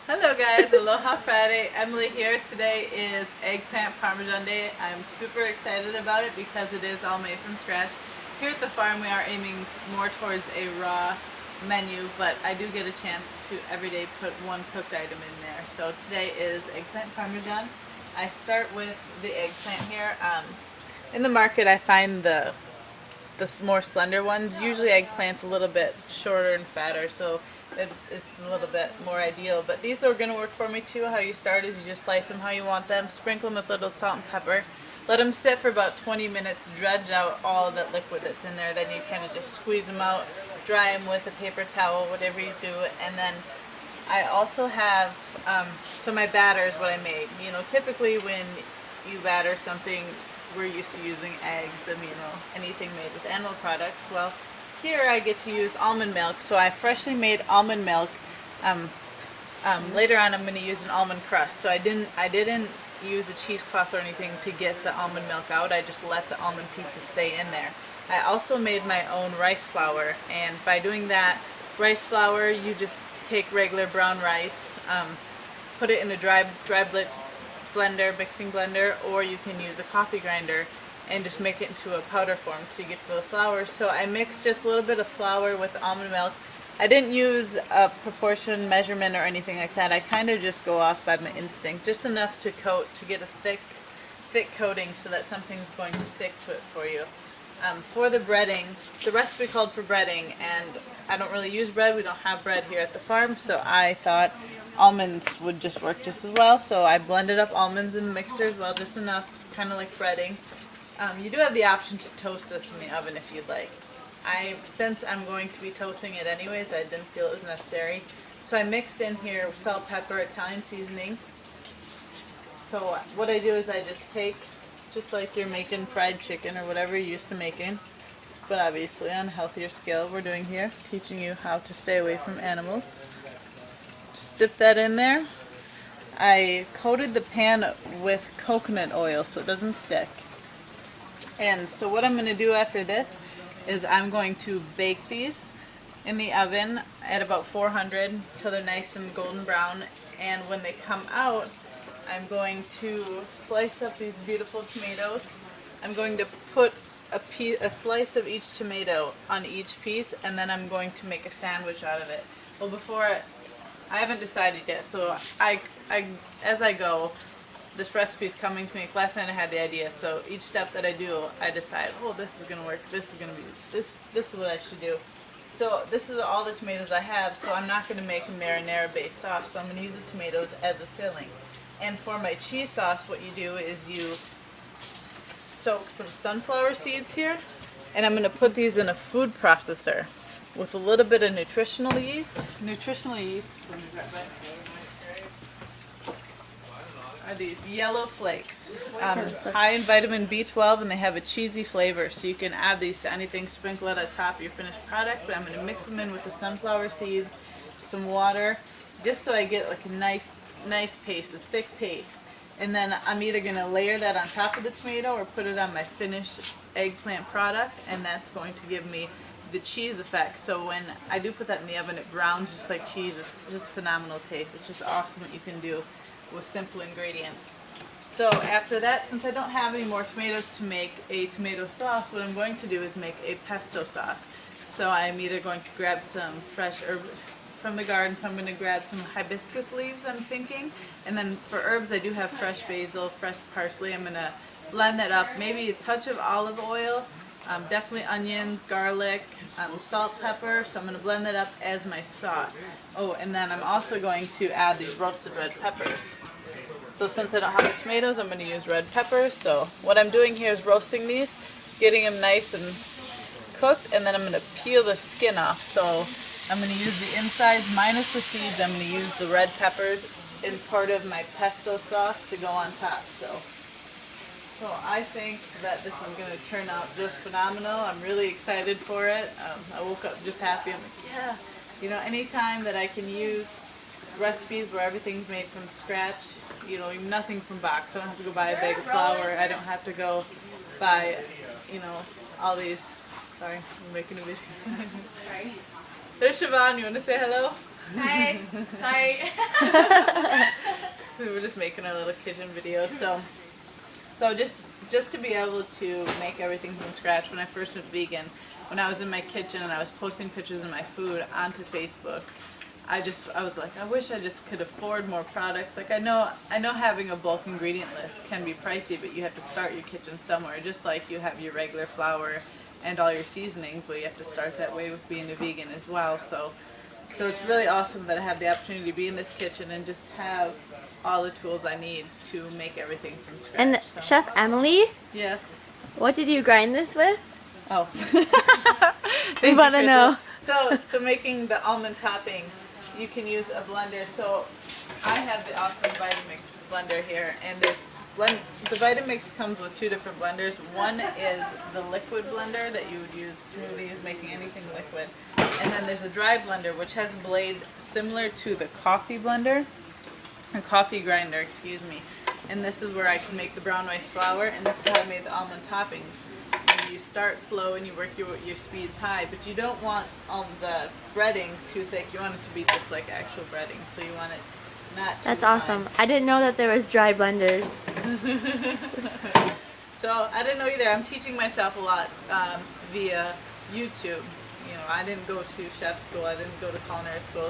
Hello guys, Aloha Friday. Emily here. Today is Eggplant Parmesan Day. I'm super excited about it because it is all made from scratch. Here at the farm we are aiming more towards a raw menu, but I do get a chance to every day put one cooked item in there. So today is Eggplant Parmesan. I start with the eggplant here. In the market I find the more slender ones. Usually eggplant's a little bit shorter and fatter, so it's a little bit more ideal. But these are going to work for me too. How you start is you just slice them how you want them, sprinkle them with a little salt and pepper, let them sit for about 20 minutes, dredge out all of that liquid that's in there. Then you kind of just squeeze them out, dry them with a paper towel, whatever you do, and then I also have, so my batter is what I made. You know, typically when you batter something, we're used to using eggs and, anything made with animal products. Well, here I get to use almond milk. So I freshly made almond milk. Later on I'm going to use an almond crust. So I didn't use a cheesecloth or anything to get the almond milk out. I just let the almond pieces stay in there. I also made my own rice flour, and by doing that, rice flour, you just take regular brown rice, put it in a dry blender, mixing blender, or you can use a coffee grinder and just make it into a powder form to get to the flour. So I mixed just a little bit of flour with almond milk. I didn't use a proportion measurement or anything like that. I kind of just go off by my instinct, just enough to coat, to get a thick coating so that something's going to stick to it for you. For the breading, the recipe called for breading, and I don't really use bread. We don't have bread here at the farm, so I thought almonds would just work just as well. So I blended up almonds in the mixer as well, just enough, kind of like breading. You do have the option to toast this in the oven if you'd like. Since I'm going to be toasting it anyways, I didn't feel it was necessary. So I mixed in here salt, pepper, Italian seasoning. So what I do is I just take, just like you're making fried chicken or whatever you're used to making, but obviously on a healthier scale we're doing here, teaching you how to stay away from animals. Just dip that in there. I coated the pan with coconut oil so it doesn't stick. And so what I'm going to do after this is I'm going to bake these in the oven at about 400 till they're nice and golden brown. And when they come out, I'm going to slice up these beautiful tomatoes. I'm going to put a slice of each tomato on each piece, and then I'm going to make a sandwich out of it. Well, I haven't decided yet, so as I go, this recipe is coming to me. Last night I had the idea, so each step that I do, I decide, oh, this is going to work, this is going to be, this is what I should do. So this is all the tomatoes I have, so I'm not going to make a marinara-based sauce, so I'm going to use the tomatoes as a filling. And for my cheese sauce, what you do is you soak some sunflower seeds here, and I'm going to put these in a food processor with a little bit of nutritional yeast. Nutritional yeast are these yellow flakes, high in vitamin B12, and they have a cheesy flavor, so you can add these to anything, sprinkle it on top of your finished product. But I'm going to mix them in with the sunflower seeds, some water, just so I get like a nice paste, a thick paste. And then I'm either going to layer that on top of the tomato or put it on my finished eggplant product, and that's going to give me the cheese effect. So when I do put that in the oven, it browns just like cheese. It's just phenomenal taste. It's just awesome what you can do with simple ingredients. So after that, since I don't have any more tomatoes to make a tomato sauce, what I'm going to do is make a pesto sauce. So I'm either going to grab some fresh herbs from the garden, so I'm going to grab some hibiscus leaves, I'm thinking. And then for herbs, I do have fresh basil, fresh parsley. I'm going to blend that up, maybe a touch of olive oil, definitely onions, garlic, salt, pepper. So I'm going to blend that up as my sauce. Oh, and then I'm also going to add these roasted red peppers. So since I don't have the tomatoes, I'm going to use red peppers. So what I'm doing here is roasting these, getting them nice and cooked, and then I'm going to peel the skin off. So I'm going to use the insides minus the seeds. I'm going to use the red peppers in part of my pesto sauce to go on top. So I think that this is going to turn out just phenomenal. I'm really excited for it. I woke up just happy. I'm like, yeah, anytime that I can use recipes where everything's made from scratch, nothing from box. I don't have to go buy a bag of flour. I don't have to go buy, all these. Sorry, I'm making a video. There's Siobhan. You want to say hello? Hi. Sorry. So we're just making our little kitchen video. So just to be able to make everything from scratch. When I first went vegan, when I was in my kitchen and I was posting pictures of my food onto Facebook, I was like, I wish I just could afford more products. Like I know having a bulk ingredient list can be pricey, but you have to start your kitchen somewhere. Just like you have your regular flour and all your seasonings, but you have to start that way with being a vegan as well. So it's really awesome that I have the opportunity to be in this kitchen and just have all the tools I need to make everything from scratch. And So. Chef Emily, Yes. what did you grind this with? Oh. We want to know. So making the almond topping, you can use a blender. So I have the awesome Vitamix blender here, and the Vitamix comes with two different blenders. One is the liquid blender that you would use smoothies, making anything liquid. And then there's a dry blender, which has a blade similar to the coffee blender, or coffee grinder, excuse me. And this is where I can make the brown rice flour, and this is how I made the almond toppings. And you start slow and you work your speeds high, but you don't want the breading too thick. You want it to be just like actual breading, so you want it not too That's fine. awesome. I didn't know that there was dry blenders. So I didn't know either. I'm teaching myself a lot via YouTube. You know, I didn't go to chef school. I didn't go to culinary school.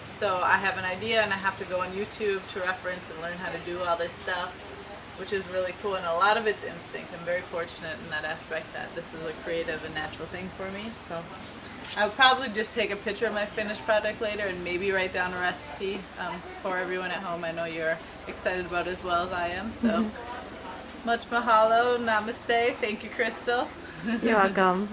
So I have an idea and I have to go on YouTube to reference and learn how to do all this stuff, which is really cool. And a lot of it's instinct. I'm very fortunate in that aspect that this is a creative and natural thing for me. So I would probably just take a picture of my finished product later and maybe write down a recipe for everyone at home. I know you're excited about it as well as I am. So much mahalo, namaste. Thank you, Crystal. You're welcome.